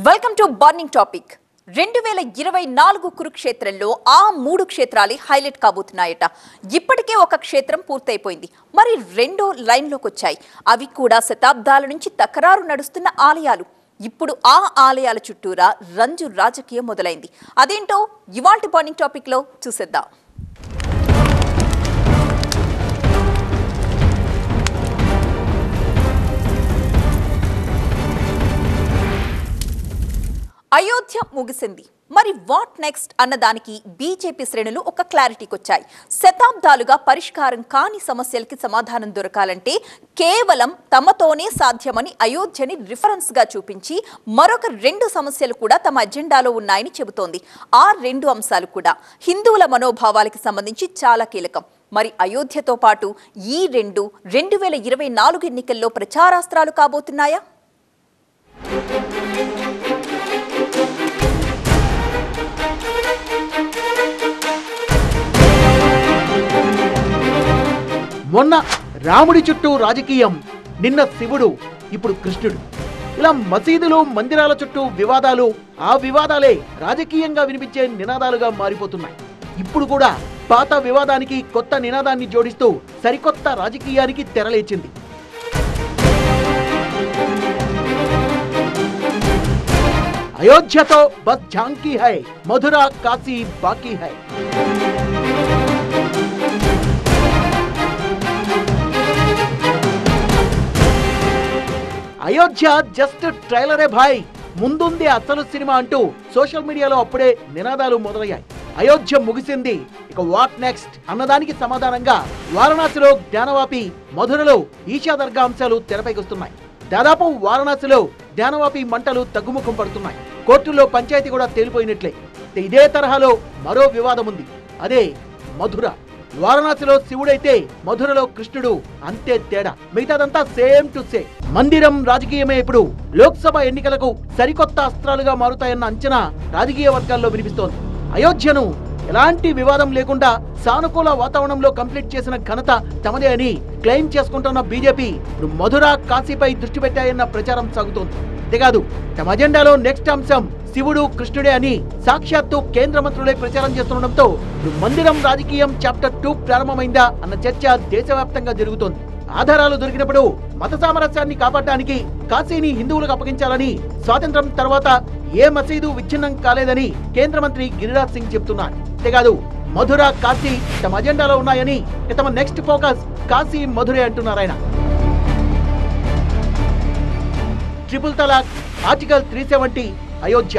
Welcome to burning topic. 2024 కురుక్షేత్రంలో ఆ 3 క్షేత్రాలే highlight కాబోతున్నాయట. ఇప్పటికే ఒక క్షేత్రం పూర్తయిపోయింది, మరి రెండో లైన్లోకి వచ్చాయి. అవి కూడా శతాబ్దాల నుంచి తకరారు నడుస్తున్న ఆలయాలు. ఇప్పుడు ఆ ఆలయాల చుట్టూరా రంజు రాజకీయం మొదలైంది. అదేంటో ఇవాల్టి బర్నింగ్ టాపిక్ లో చూసేద్దాం. అయోధ్య ముగిసింది, మరి వాట్ నెక్స్ట్ అన్నదానికి బీజేపీ శ్రేణులు ఒక క్లారిటీకి వచ్చాయి. శతాబ్దాలుగా పరిష్కారం కాని సమస్యలకి సమాధానం దొరకాలంటే కేవలం తమతోనే సాధ్యమని అయోధ్యని రిఫరెన్స్ గా చూపించి మరొక 2 సమస్యలు కూడా తమ అజెండాలో ఉన్నాయని చెబుతోంది. ఆ 2 అంశాలు కూడా హిందువుల మనోభావాలకి సంబంధించి చాలా కీలకం. మరి అయోధ్యతో పాటు ఈ 2024 ఎన్నికల్లో ప్రచారాస్త్రాలు కాబోతున్నాయా? మొన్న రాముడి చుట్టూ రాజకీయం, నిన్న శివుడు, ఇప్పుడు కృష్ణుడు. ఇలా మసీదులు మందిరాల చుట్టూ వివాదాలు, ఆ వివాదాలే రాజకీయంగా వినిపించే నినాదాలుగా మారిపోతున్నాయి. ఇప్పుడు కూడా పాత వివాదానికి కొత్త నినాదాన్ని జోడిస్తూ సరికొత్త రాజకీయానికి తెరలేచింది. అయోధ్యతో బస్ ఝాంకీ హై, మధుర కాశీ బాకీ హై. అయోధ్య జస్ట్ ట్రైలరే భాయ్, ముందుంది అసలు సినిమా అంటూ సోషల్ మీడియాలో అప్పుడే నినాదాలు మొదలయ్యాయి. అయోధ్య ముగిసింది, ఇక వాట్ నెక్స్ట్ అన్నదానికి సమాధానంగా వారణాసిలో జ్ఞానవాపి, మధురలో ఈశా దర్గా అంశాలు తెరపైకి వస్తున్నాయి. దాదాపు వారణాసిలో జ్ఞానవాపి మంటలు తగ్గుముఖం పడుతున్నాయి. కోర్టుల్లో పంచాయతీ కూడా తేలిపోయినట్లే. ఇదే తరహాలో మరో వివాదం ఉంది, అదే మధుర. వారణాసిలో శివుడైతే మధురలో కృష్ణుడు, అంతే తేడా. మిగతాదంతా సేమ్ టు సేమ్. మందిరం రాజకీయమే ఇప్పుడు లోక్సభ ఎన్నికలకు సరికొత్త అస్త్రాలుగా మారుతాయన్న అంచనా రాజకీయ వర్గాల్లో వినిపిస్తోంది. అయోధ్యను ఎలాంటి వివాదం లేకుండా సానుకూల వాతావరణంలో కంప్లీట్ చేసిన ఘనత తమదే అని క్లెయిమ్ చేసుకుంటున్న బీజేపీ ఇప్పుడు మధుర, కాశీపై దృష్టి పెట్టాయన్న ప్రచారం సాగుతోంది. అంతేకాదు తమ అజెండాలో నెక్స్ట్ అంశం శివుడు, కృష్ణుడే అని సాక్షాత్తు కేంద్ర మంత్రులే ప్రచారం చేస్తుండటంతో మందిరం రాజకీయం చాప్టర్ 2 ప్రారంభమైందా అన్న చర్చ దేశవ్యాప్తంగా జరుగుతోంది. ఆధారాలు దొరికినప్పుడు మత సామరస్యాన్ని కాపాడడానికి కాశీని హిందువులకు అప్పగించాలని, స్వాతంత్రం తర్వాత ఏ మసీదు విచ్ఛిన్నం కాలేదని కేంద్ర మంత్రి గిరిరాజ్ సింగ్ చెప్తున్నారు. అంతేకాదు మధుర, కాశీ తమ అజెండాలో ఉన్నాయని, తమ నెక్స్ట్ ఫోకస్ కాశీ, మధురే అంటున్నారు ఆయన. ట్రిపుల్ తలాక్, ఆర్టికల్ 370, అయోధ్య,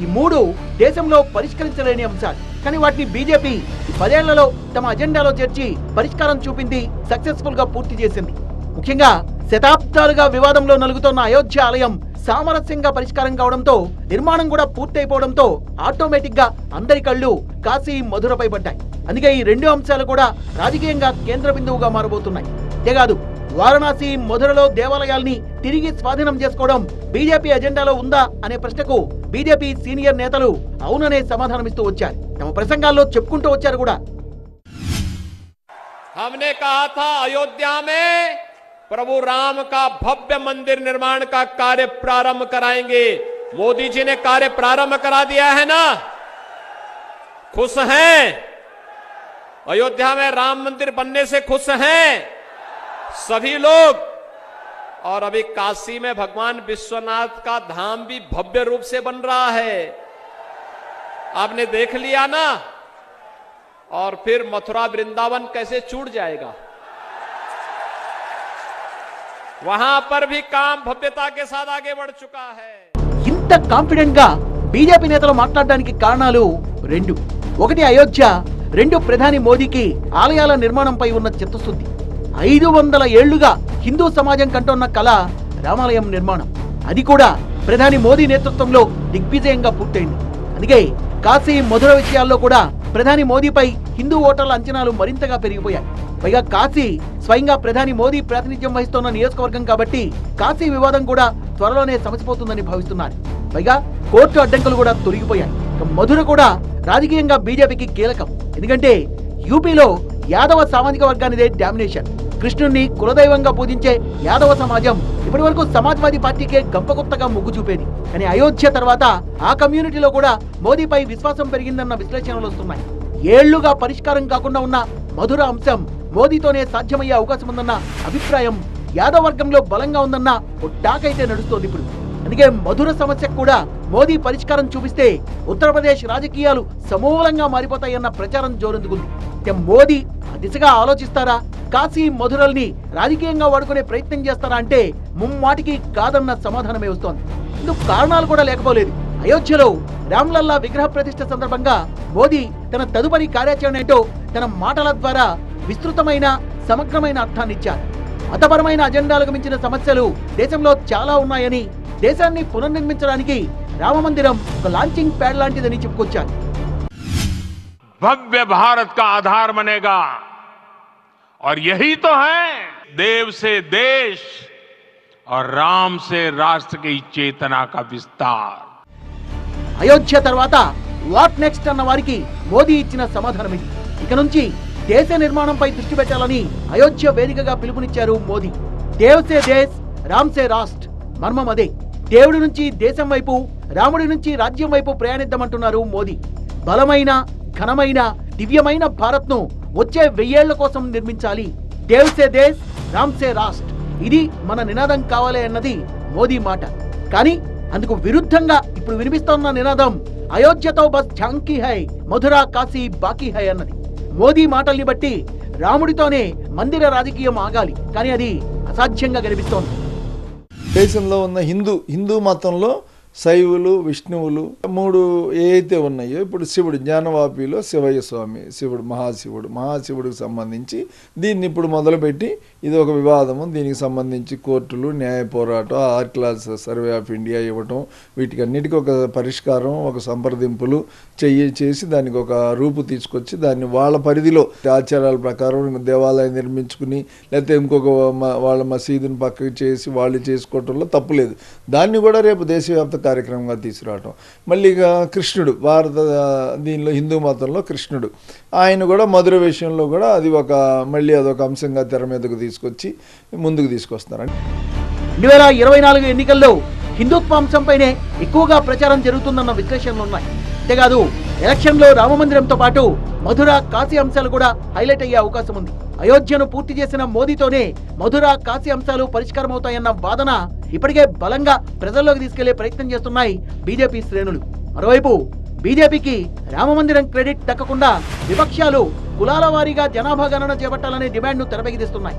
ఈ 3 దేశంలో పరిష్కరించలేని అంశాలు. కానీ వాటిని బీజేపీ 10 ఏళ్లలో తమ అజెండాలో చేర్చి పరిష్కారం చూపింది, సక్సెస్ఫుల్ గా పూర్తి చేసింది. ముఖ్యంగా శతాబ్దాలుగా వివాదంలో నలుగుతున్న అయోధ్య ఆలయం సామరస్యంగా పరిష్కారం కావడంతో, నిర్మాణం కూడా పూర్తయిపోవడంతో ఆటోమేటిక్ గా అందరి కళ్ళు కాశీ, మధురపై పడ్డాయి. అందుకే ఈ 2 అంశాలు కూడా రాజకీయంగా కేంద్ర బిందువుగా మారబోతున్నాయి. అంతేకాదు వారణాసి, మధురలో దేవాలయాల్ని తిరిగి స్వాధీనం చేసుకోవడం బీజేపీ అజెండాలో ఉందా అనే ప్రశ్నకు బీజేపీ సీనియర్ నేతలు అవుననే సమాధానమిస్తూ వచ్చారు. తమ ప్రసంగాల్లో చెప్పుకుంటూ వచ్చారు కూడా. हमने कहा था अयोध्या में प्रभु राम का भव्य मंदिर निर्माण का कार्य प्रारंभ कराएंगे. मोदी जी ने कार्य प्रारंभ करा दिया है ना, खुश हैं? अयोध्या में राम मंदिर बनने से खुश हैं सभी लोग. और अभी काशी में भगवान विश्वनाथ का धाम भी भव्य रूप से बन रहा है, आपने देख लिया ना. और फिर मथुरा, वृंदावन कैसे छूट जाएगा, वहां पर भी काम भव्यता के साथ आगे बढ़ चुका है. ఇంత కాన్ఫిడెంట్ గా బీజేపీ నేతలు మాట్లాడడానికి కారణాలు 2. ఒకటి అయోధ్య, 2 ప్రధాని మోదీకి ఆలయాల నిర్మాణంపై ఉన్న చిత్తశుద్ధి. 500 ఏళ్లుగా హిందూ సమాజం కంటున్న కళ రామాలయం నిర్మాణం. అది కూడా ప్రధాని మోదీ నేతృత్వంలో దిగ్విజయంగా పూర్తయింది. అందుకే కాశీ, మధుర విషయాల్లో కూడా ప్రధాని మోదీపై హిందూ ఓటర్ల అంచనాలు మరింతగా పెరిగిపోయాయి. పైగా కాశీ స్వయంగా ప్రధాని మోదీ ప్రాతినిధ్యం వహిస్తున్న నియోజకవర్గం కాబట్టి కాశీ వివాదం కూడా త్వరలోనే సమసిపోతుందని భావిస్తున్నారు. పైగా కోర్టు అడ్డంకులు కూడా తొలగిపోయాయి. మధుర కూడా రాజకీయంగా బీజేపీకి కీలకం. ఎందుకంటే యూపీలో యాదవ సామాజిక వర్గానిదే డామినేషన్. కృష్ణుణ్ణి కులదైవంగా పూజించే యాదవ సమాజం ఇప్పటి వరకు సమాజ్వాదీ పార్టీకే గంపగుత్తగా మొగ్గు చూపేది. కానీ అయోధ్య తర్వాత ఆ కమ్యూనిటీలో కూడా మోదీపై విశ్వాసం పెరిగిందన్న విశ్లేషణలు వస్తున్నాయి. ఏళ్లుగా పరిష్కారం కాకుండా ఉన్న మధుర అంశం మోదీతోనే సాధ్యమయ్యే అవకాశం ఉందన్న అభిప్రాయం యాదవ వర్గంలో బలంగా ఉందన్న ఓ టాక్ అయితే నడుస్తోంది ఇప్పుడు. అందుకే మధుర సమస్యకు కూడా మోదీ పరిష్కారం చూపిస్తే ఉత్తరప్రదేశ్ రాజకీయాలు సమూలంగా మారిపోతాయన్న ప్రచారం జోరందుకుంది. మోదీ ఆ దిశగా ఆలోచిస్తారా? కాశీ మధురల్ని రాజకీయంగా వాడుకునే ప్రయత్నం చేస్తారా అంటే ముమ్మాటికి కాదన్న సమాధానమే వస్తోంది. ఇందుకు కారణాలు కూడా లేకపోలేదు. అయోధ్యలో రామ్లల్లా విగ్రహ ప్రతిష్ఠ సందర్భంగా మోదీ తన తదుపరి కార్యాచరణ ఏంటో తన మాటల ద్వారా విస్తృతమైన సమగ్రమైన అర్థాన్నిచ్చారు. మతపరమైన అజెండాలకు మించిన సమస్యలు దేశంలో చాలా ఉన్నాయని, దేశాన్ని పునర్నిర్మించడానికి రామమందిరం ఒక లాంచింగ్ ప్యాడ్ లాంటిదని చెప్పుకొచ్చారు. भव्य भारत का आधार बनेगा और यही तो है देव से देश और राम से राष्ट्र की चेतना का विस्तार. అయోధ్య తర్వాత వాట్ నెక్స్ట్ అన్న వారికి మోదీ ఇచ్చిన సమాధానం ఇది. ఇక నుంచి దేశ నిర్మాణంపై దృష్టి పెట్టాలని అయోధ్య వేదికగా పిలుపునిచ్చారు మోదీ. దేవ్ సే దేశ్, రామ్ సే రాష్ట్ర్ మర్మం అదే. దేవుడి నుంచి దేశం వైపు, రాముడి నుంచి రాజ్యం వైపు ప్రయాణిద్దామంటున్నారు మోదీ. బలమైన, ఘనమైన, దివ్యమైన భారత్ ను వచ్చే 1000 ఏళ్ల కోసం నిర్మించాలి. దేవ్ సే దేశ్, రామ్ సే రాష్ట్ర్ ఇది మన నినాదం కావాలి అన్నది మోదీ మాట. కానీ అందుకు విరుద్ధంగా ఇప్పుడు వినిపిస్తోన్న నినాదం అయోధ్యతో బస్ ఝాంకీ హై, మధురా కాశీ బాకీ హై అన్నది. మోదీ మాటల్ని బట్టి రాముడితోనే మందిర రాజకీయం ఆగాలి, కానీ అది అసాధ్యంగా కనిపిస్తోంది. దేశంలో ఉన్న హిందూ మతంలో శైవులు, విష్ణువులు 3 ఏవైతే ఉన్నాయో, ఇప్పుడు శివుడు జ్ఞానవాపిలో శివయ్య స్వామి, శివుడు మహాశివుడికి సంబంధించి దీన్ని ఇప్పుడు మొదలుపెట్టి ఇది ఒక వివాదము. దీనికి సంబంధించి కోర్టులు, న్యాయ పోరాటం, ఆర్కిలాజికల్ సర్వే ఆఫ్ ఇండియా ఇవ్వటం, వీటికన్నిటికీ ఒక పరిష్కారం, ఒక సంప్రదింపులు చేసి దానికి ఒక రూపు తీసుకొచ్చి దాన్ని వాళ్ళ పరిధిలో ఆచారాల ప్రకారం దేవాలయం నిర్మించుకుని, లేకపోతే ఇంకొక వాళ్ళ మసీదుని పక్కకి చేసి వాళ్ళు చేసుకోవటంలో తప్పులేదు. దాన్ని కూడా రేపు దేశవ్యాప్త కార్యక్రమంగా తీసుకురావటం. మళ్ళీ కృష్ణుడు దీనిలో హిందూ మతంలో కృష్ణుడు ఆయన కూడా మధుర విషయంలో కూడా అది మళ్ళీ అదొక అంశంగా తెర మీదకు తీసుకొచ్చి ముందుకు తీసుకొస్తున్నారు. 2024 ఎన్నికల్లో హిందుత్వ అంశంపైనే ఎక్కువగా ప్రచారం జరుగుతుందన్న విశ్లేషణలు ఉన్నాయి. అంతేకాదు ఎలక్షన్లో రామమందిరంతో పాటు మధుర, కాశీ అంశాలు కూడా హైలైట్ అయ్యే అవకాశం ఉంది. అయోధ్యను పూర్తి చేసిన మోదీతోనే మధుర, కాశీ అంశాలు పరిష్కారం అవుతాయన్న వాదన ఇప్పటికే బలంగా ప్రజల్లోకి తీసుకెళ్లే ప్రయత్నం చేస్తున్నాయి బీజేపీ శ్రేణులు. మరోవైపు బీజేపీకి రామమందిరం క్రెడిట్ దక్కకుండా విపక్షాలు కులాల వారీగా జనాభా గణన చేపట్టాలనే డిమాండ్ను తెరపైకిస్తున్నాయి.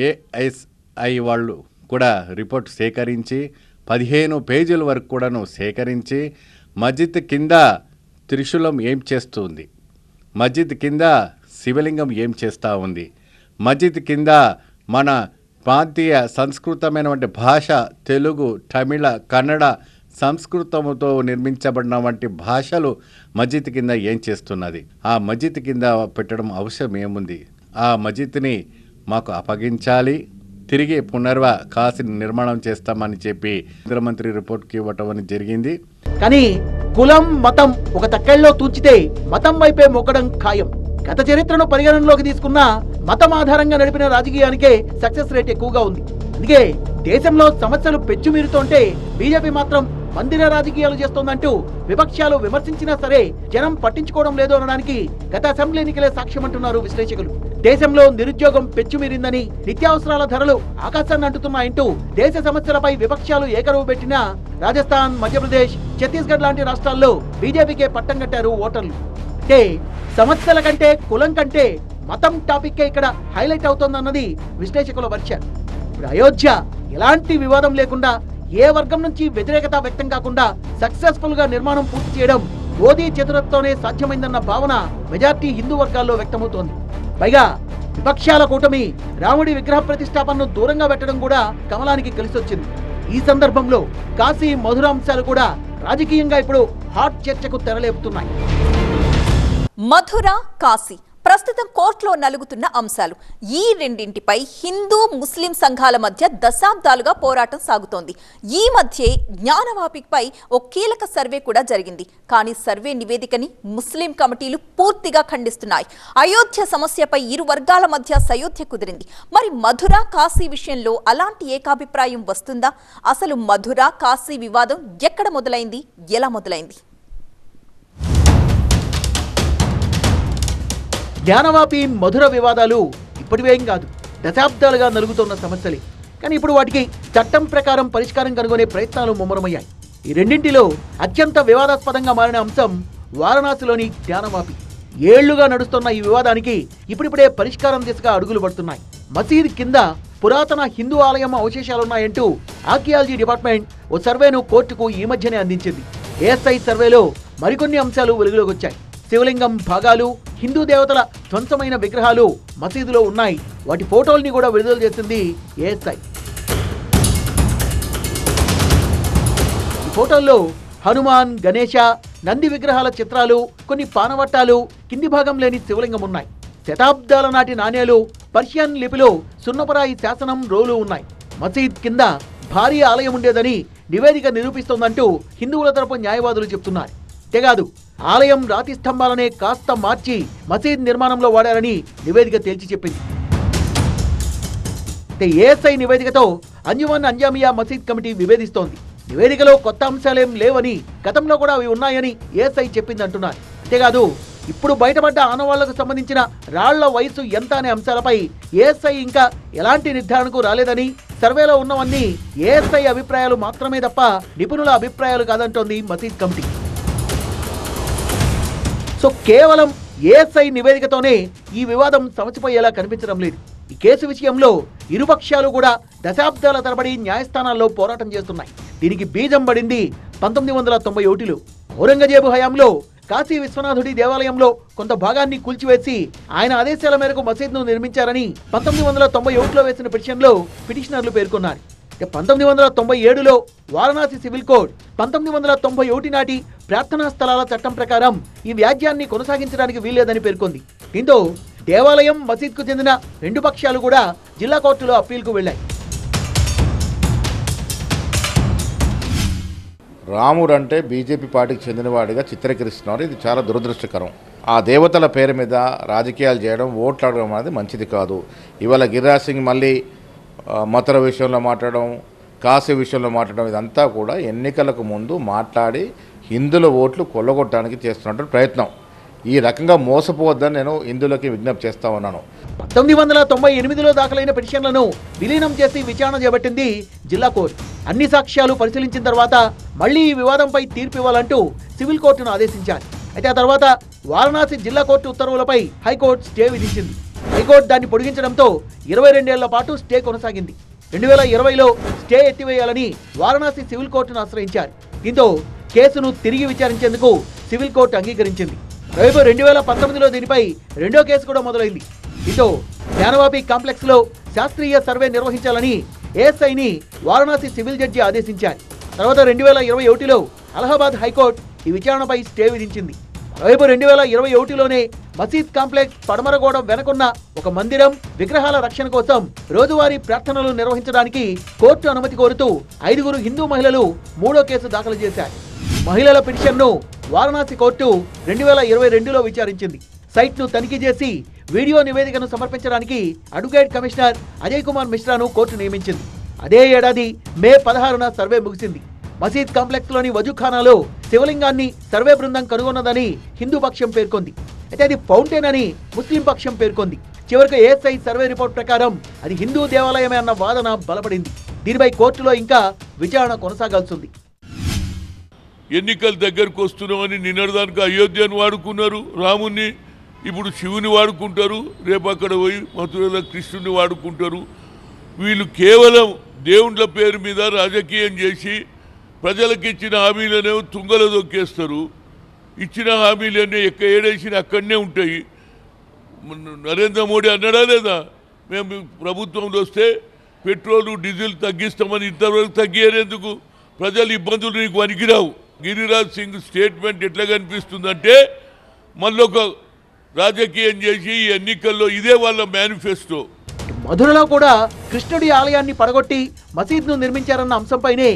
ఏఎస్ఐ వాళ్ళు కూడా రిపోర్ట్ సేకరించి 15 పేజీల వరకు కూడాను సేకరించి మస్జిద్ కింద త్రిశూలం ఏం చేస్తుంది, మస్జిద్ కింద శివలింగం ఏం చేస్తూ ఉంది, మస్జిద్ కింద మన ప్రాంతీయ సంస్కృతమైనటువంటి భాష తెలుగు, తమిళ, కన్నడ సంస్కృతముతో నిర్మించబడిన వంటి భాషలు మస్జిద్ కింద ఏం చేస్తున్నది, ఆ మస్జిద్ కింద పెట్టడం అవసరం ఏముంది, ఆ మస్జిద్ని మాకు అప్పగించాలి, తిరిగి కాశీని నిర్మాణం చేస్తామని చెప్పి కేంద్ర మంత్రి రిపోర్ట్కి ఇవ్వటం జరిగింది. కానీ కులం, మతం ఒక తక్కెళ్ళలో తూచితే మతం వైపే మొక్కడం ఖాయం. గత చరిత్రను పరిగణనలోకి తీసుకున్న మతం ఆధారంగా నడిపిన రాజకీయానికే సక్సెస్ రేట్ ఎక్కువగా ఉంది. అందుకే దేశంలో సమస్యలు పెచ్చుమీరుతుంటే బీజేపీ మాత్రం మందిర రాజకీయాలు చేస్తోందంటూ విపక్షాలు విమర్శించినా సరే జనం పట్టించుకోవడం లేదు అనడానికి గత అసెంబ్లీ ఎన్నికలే సాక్ష్యమంటున్నారు విశ్లేషకులు. దేశంలో నిరుద్యోగం పెచ్చుమీరిందని, నిత్యావసరాల ధరలు ఆకాశాన్ని అంటుతున్నాయంటూ దేశ సమస్యలపై విపక్షాలు ఏకరువు పెట్టినా రాజస్థాన్, మధ్యప్రదేశ్, ఛత్తీస్గఢ్ లాంటి రాష్ట్రాల్లో బీజేపీకే పట్టం కట్టారు ఓటర్లు. అంటే సమస్యల కంటే, కులం కంటే మతం టాపిక్కే ఇక్కడ హైలైట్ అవుతోందన్నది విశ్లేషకుల వర్చ. ఇప్పుడు అయోధ్య ఎలాంటి వివాదం లేకుండా, ఏ వర్గం నుంచి వ్యతిరేకత వ్యక్తం కాకుండా సక్సెస్ఫుల్ గా నిర్మాణం పూర్తి చేయడం మోదీ చేతులతోనే సాధ్యమైందన్న భావన మెజార్టీ హిందూ వర్గాల్లో వ్యక్తమవుతోంది. పైగా విపక్షాల కూటమి రాముడి విగ్రహ ప్రతిష్టాపనను దూరంగా పెట్టడం కూడా కమలానికి కలిసొచ్చింది. ఈ సందర్భంలో కాశీ, మధుర అంశాలు కూడా రాజకీయంగా ఇప్పుడు హాట్ చర్చకు తెరలేపుతున్నాయి. మధుర, కాశీ ప్రస్తుతం కోర్టులో నలుగుతున్న అంశాలు. ఈ రెండింటిపై హిందూ ముస్లిం సంఘాల మధ్య దశాబ్దాలుగా పోరాటం సాగుతోంది. ఈ మధ్య జ్ఞానవాపిపై ఓ కీలక సర్వే కూడా జరిగింది. కానీ సర్వే నివేదికని ముస్లిం కమిటీలు పూర్తిగా ఖండిస్తున్నాయి. అయోధ్య సమస్యపై ఇరు వర్గాల మధ్య సయోధ్య కుదిరింది. మరి మధుర కాశీ విషయంలో అలాంటి ఏకాభిప్రాయం వస్తుందా? అసలు మధుర కాశీ వివాదం ఎక్కడ మొదలైంది, ఎలా మొదలైంది? జ్ఞానవాపి మధుర వివాదాలు ఇప్పటివేం కాదు, దశాబ్దాలుగా నలుగుతున్న సమస్యలే. కానీ ఇప్పుడు వాటికి చట్టం ప్రకారం పరిష్కారం కనుగొనే ప్రయత్నాలు ముమ్మరమయ్యాయి. ఈ రెండింటిలో అత్యంత వివాదాస్పదంగా మారిన అంశం వారణాసిలోని జ్ఞానవాపి. ఏళ్లుగా నడుస్తున్న ఈ వివాదానికి ఇప్పుడిప్పుడే పరిష్కారం దిశగా అడుగులు పడుతున్నాయి. మసీద్ కింద పురాతన హిందూ ఆలయం అవశేషాలున్నాయంటూ ఆర్కియాలజీ డిపార్ట్మెంట్ ఓ సర్వేను కోర్టుకు ఈ మధ్యనే అందించింది. ఏఎస్ఐ సర్వేలో మరికొన్ని అంశాలు వెలుగులోకి వచ్చాయి. శివలింగం భాగాలు, హిందూ దేవతల ధ్వంసమైన విగ్రహాలు మసీదులో ఉన్నాయి. వాటి ఫోటోల్ని కూడా విడుదల చేసింది ఏఎస్ఐ. ఈ ఫోటోల్లో హనుమాన్, గణేశ, నంది విగ్రహాల చిత్రాలు, కొన్ని పానవట్టాలు, కింది భాగం లేని శివలింగం ఉన్నాయి. శతాబ్దాల నాటి నాణేలు, పర్షియన్ లిపిలో సున్నపరాయి శాసనం, రోలు ఉన్నాయి. మసీద్ కింద భారీ ఆలయం ఉండేదని నివేదిక నిరూపిస్తోందంటూ హిందువుల తరపు న్యాయవాదులు చెప్తున్నారు. అంతేకాదు ఆలయం రాతి స్తంభాలనే కాస్త మార్చి మసీద్ నిర్మాణంలో వాడారని నివేదిక తేల్చి చెప్పింది. ఏఎస్ఐ నివేదికతో అంజుమన్ అంజామియా మసీద్ కమిటీ విభేదిస్తోంది. నివేదికలో కొత్త అంశాలేం లేవని, గతంలో కూడా అవి ఉన్నాయని ఏఎస్ఐ చెప్పిందంటున్నారు. అంతేకాదు ఇప్పుడు బయటపడ్డ ఆనవాళ్లకు సంబంధించిన రాళ్ల వయసు ఎంత అనే అంశాలపై ఏఎస్ఐ ఇంకా ఎలాంటి నిర్ధారణకు రాలేదని, సర్వేలో ఉన్నవన్నీ ఏఎస్ఐ అభిప్రాయాలు మాత్రమే తప్ప నిపుణుల అభిప్రాయాలు కాదంటోంది మసీద్ కమిటీ. సో కేవలం ఏఎస్ఐ నివేదికతోనే ఈ వివాదం సమసిపోయేలా కనిపించడం లేదు. ఈ కేసు విషయంలో ఇరుపక్షాలు కూడా దశాబ్దాల తరబడి న్యాయస్థానాల్లో పోరాటం చేస్తున్నాయి. దీనికి బీజం పడింది 1991లో. ఔరంగజేబు హయాంలో కాశీ విశ్వనాథుడి దేవాలయంలో కొంత భాగాన్ని కూల్చివేసి ఆయన ఆదేశాల మేరకు మసీద్ను నిర్మించారని 1991లో వేసిన పిటిషన్లో పిటిషనర్లు పేర్కొన్నారు. 1997లో వారణాసి సివిల్ కోడ్ 1991 నాటి ప్రార్థనా స్థలాల చట్టం ప్రకారం ఈ వ్యాజ్యాన్ని కొనసాగించడానికి వీల్లేదని పేర్కొంది. దీంతో దేవాలయం, మసీద్కు చెందిన రెండు పక్షాలు కూడా జిల్లా కోర్టులో అప్పీల్కు వెళ్లాయి. రాముడు అంటే బీజేపీ పార్టీకి చెందినవాడిగా చిత్రీకరిస్తున్నారు. ఇది చాలా దురదృష్టకరం. ఆ దేవతల పేరు మీద రాజకీయాలు చేయడం, ఓట్లు అడగడం అనేది మంచిది కాదు. ఇవాళ గిరిరాజ్ సింగ్ మళ్ళీ మథుర విషయంలో మాట్లాడడం, కాశీ విషయంలో మాట్లాడడం, ఇదంతా కూడా ఎన్నికలకు ముందు మాట్లాడి హిందువుల ఓట్లు కొల్లగొట్టడానికి చేస్తున్నటువంటి ప్రయత్నం. ఈ రకంగా మోసపోవద్దని నేను హిందువులకి విజ్ఞప్తి చేస్తా ఉన్నాను. 1998లో దాఖలైన పిటిషన్లను విలీనం చేసి విచారణ చేపట్టింది జిల్లా కోర్టు. అన్ని సాక్ష్యాలు పరిశీలించిన తర్వాత మళ్లీ ఈ వివాదంపై తీర్పు ఇవ్వాలంటూ సివిల్ కోర్టును ఆదేశించారు. అయితే ఆ తర్వాత వారణాసి జిల్లా కోర్టు ఉత్తర్వులపై హైకోర్టు స్టే విధించింది. హైకోర్టు దాన్ని పొడిగించడంతో 22 ఏళ్ల పాటు స్టే కొనసాగింది. 2020లో స్టే ఎత్తివేయాలని వారణాసి సివిల్ కోర్టును ఆశ్రయించారు. దీంతో కేసును తిరిగి విచారించేందుకు సివిల్ కోర్టు అంగీకరించింది. రేపు 2019లో దీనిపై రెండో కేసు కూడా మొదలైంది. దీంతో జ్ఞానవాపి కాంప్లెక్స్ లో శాస్త్రీయ సర్వే నిర్వహించాలని ఏఎస్ఐని వారణాసి సివిల్ జడ్జి ఆదేశించారు. తర్వాత 2021లో అలహాబాద్ హైకోర్టు ఈ విచారణపై స్టే విధించింది. రేపు 2021లోనే మసీద్ కాంప్లెక్స్ పడమరగోడ వెనకున్న ఒక మందిరం, విగ్రహాల రక్షణ కోసం రోజువారీ ప్రార్థనలు నిర్వహించడానికి కోర్టు అనుమతి కోరుతూ 5 హిందూ మహిళలు మూడో కేసు దాఖలు చేశారు. మహిళల పిటిషన్ను వారణాసి కోర్టు 2022లో విచారించింది. సైట్ను తనిఖీ చేసి వీడియో నివేదికను సమర్పించడానికి అడ్వకేట్ కమిషనర్ అజయ్ కుమార్ మిశ్రాను కోర్టు నియమించింది. అదే ఏడాది మే 16న సర్వే ముగిసింది. మసీద్ కాంప్లెక్స్ లోని వజూఖానాలో శివలింగాన్ని సర్వే బృందం కనుగొన్నదని హిందూ పక్షం పేర్కొంది. అయితే అది ఫౌంటైన్ అని ముస్లిం పక్షం పేర్కొంది. చివరకు ఏఎస్ఐ సర్వే రిపోర్ట్ ప్రకారం అది హిందూ దేవాలయమే అన్న వాదన బలపడింది. దీనిపై కోర్టులో ఇంకా విచారణ కొనసాగాల్సింది. ఎన్నికల దగ్గరకు వస్తున్నామని నిన్నటిదానికి అయోధ్యను వాడుకున్నారు, రాముని. ఇప్పుడు శివుని వాడుకుంటారు, రేపు అక్కడ పోయి మథురలో కృష్ణుని వాడుకుంటారు. వీళ్ళు కేవలం దేవుళ్ళ పేరు మీద రాజకీయం చేసి ప్రజలకు ఇచ్చిన హామీలనేమో తుంగలో దొక్కేస్తారు. ఇచ్చిన హామీలన్నీ ఏడేసిన అక్కడనే ఉంటాయి. నరేంద్ర మోడీ అన్నాడా లేదా, మేము ప్రభుత్వంలో వస్తే పెట్రోలు డీజిల్ తగ్గిస్తామని, ఇంతవరకు తగ్గియరేందుకు? ప్రజలు ఇబ్బందులు నీకు వనికిరావు. గిరిరాజ్ సింగ్ స్టేట్మెంట్ ఎట్లా కనిపిస్తుందంటే మళ్ళొక రాజకీయం చేసి ఈ ఎన్నికల్లో ఇదే వాళ్ళ మేనిఫెస్టో. మధురలో కూడా కృష్ణుడి ఆలయాన్ని పడగొట్టి మసీద్ను నిర్మించారన్న అంశంపైనే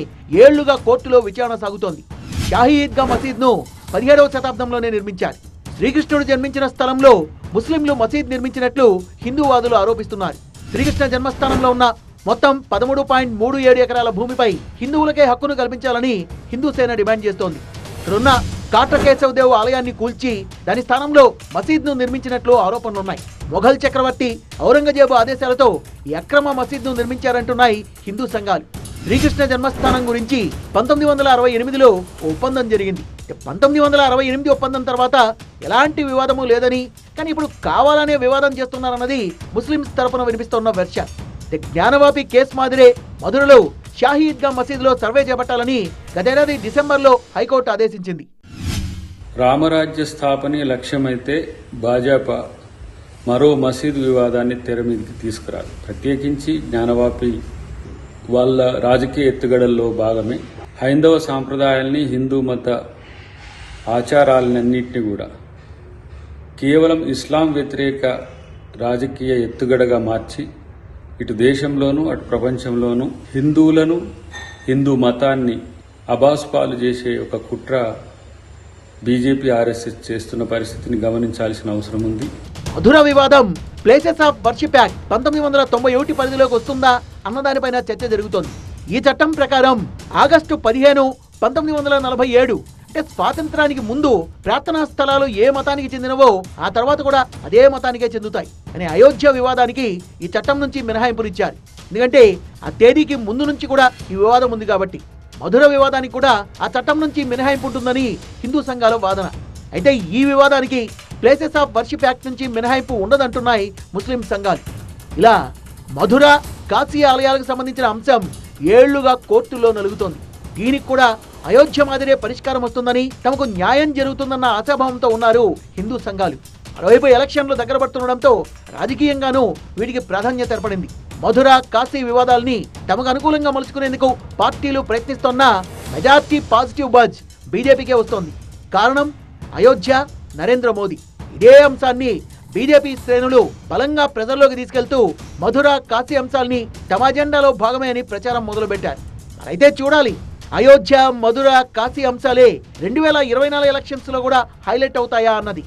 ఏళ్లుగా కోర్టులో విచారణ సాగుతోంది. షాహీ ఈద్గా మసీద్ను 17వ శతాబ్దంలోనే నిర్మించారు. శ్రీకృష్ణుడు జన్మించిన స్థలంలో ముస్లింలు మసీద్ నిర్మించినట్లు హిందూవాదులు ఆరోపిస్తున్నారు. శ్రీకృష్ణ జన్మస్థానంలో ఉన్న మొత్తం 13.37 ఎకరాల భూమిపై హిందువులకే హక్కును కల్పించాలని హిందూ సేన డిమాండ్ చేస్తోంది. ఇక్కడున్న కాట్రకేశవ్ దేవ్ ఆలయాన్ని కూల్చి దాని స్థానంలో మసీద్ను నిర్మించినట్లు ఆరోపణలున్నాయి. మొఘల్ చక్రవర్తి ఔరంగజేబు ఆదేశాలతో ఈ అక్రమ మసీద్ను నిర్మించారంటున్నాయి హిందూ సంఘాలు. శ్రీకృష్ణ జన్మస్థానం గురించి 1968లో ఒప్పందం జరిగింది. 1968 ఒప్పందం తర్వాత ఎలాంటి వివాదము లేదని, కానీ ఇప్పుడు కావాలనే వివాదం చేస్తున్నారన్నది ముస్లింస్ తరపున వినిపిస్తున్న వెర్షన్. జ్ఞానవాపి కేసు మాదిరే మధురలో షాహీ ఈద్గా మసీదులో సర్వే చేపట్టాలని గతేడాది డిసెంబర్లో హైకోర్టు ఆదేశించింది. రామరాజ్య స్థాపనే లక్ష్యమైతే భాజపా మరో మసీదు వివాదాన్ని తెర మీదకి తీసుకురాదు. ప్రత్యేకించి జ్ఞానవాపి వాళ్ళ రాజకీయ ఎత్తుగడల్లో భాగమే హైందవ సాంప్రదాయాల్ని, హిందూ మత ఆచారాలన్నింటినీ కూడా కేవలం ఇస్లాం వ్యతిరేక రాజకీయ ఎత్తుగడగా మార్చి ఇటు దేశంలోనూ అటు ప్రపంచంలోనూ హిందువులను, హిందూ మతాన్ని అబాసుపాలు చేసే ఒక కుట్ర బీజేపీ, ఆర్ఎస్ఎస్ చేస్తున్న పరిస్థితిని గమనించాల్సిన అవసరం ఉంది. మధుర వివాదం ప్లేసెస్ ఆఫ్ వర్షిప్ యాక్ట్ 1991 పరిధిలోకి వస్తుందా అన్నదానిపైన చర్చ జరుగుతోంది. ఈ చట్టం ప్రకారం ఆగస్టు 15, 1947 అంటే స్వాతంత్రానికి ముందు ప్రార్థనా స్థలాలు ఏ మతానికి చెందినవో ఆ తర్వాత కూడా అదే మతానికే చెందుతాయి అని అయోధ్య వివాదానికి ఈ చట్టం నుంచి మినహాయింపునిచ్చారు. ఎందుకంటే ఆ తేదీకి ముందు నుంచి కూడా ఈ వివాదం ఉంది కాబట్టి. మధుర వివాదానికి కూడా ఆ చట్టం నుంచి మినహాయింపు ఉంటుందని హిందూ సంఘాల వాదన. అయితే ఈ వివాదానికి ప్లేసెస్ ఆఫ్ వర్షిప్ యాక్ట్ నుంచి మినహాయింపు ఉండదంటున్నాయి ముస్లిం సంఘాలు. ఇలా మధుర, కాశీ ఆలయాలకు సంబంధించిన అంశం ఏళ్లుగా కోర్టులో నలుగుతోంది. దీనికి కూడా అయోధ్య మాదిరే పరిష్కారం వస్తుందని, తమకు న్యాయం జరుగుతుందన్న ఆశాభావంతో ఉన్నారు హిందూ సంఘాలు. మరోవైపు ఎలక్షన్లు దగ్గర పడుతుండడంతో రాజకీయంగానూ వీటికి ప్రాధాన్యత ఏర్పడింది. మధుర, కాశీ వివాదాల్ని తమకు అనుకూలంగా మలుచుకునేందుకు పార్టీలు ప్రయత్నిస్తోన్న మెజార్టీ పాజిటివ్ బజ్ బీజేపీకే వస్తోంది. కారణం అయోధ్య, నరేంద్ర మోదీ. ఇదే అంశాన్ని బీజేపీ శ్రేణులు బలంగా ప్రజల్లోకి తీసుకెళ్తూ మధుర, కాశీ అంశాల్ని తమ అజెండాలో భాగమే అని ప్రచారం మొదలుపెట్టారు. అయితే చూడాలి, అయోధ్య, మధుర, కాశీ అంశాలే 2024 ఎలక్షన్స్ లో కూడా హైలైట్ అవుతాయా అన్నది.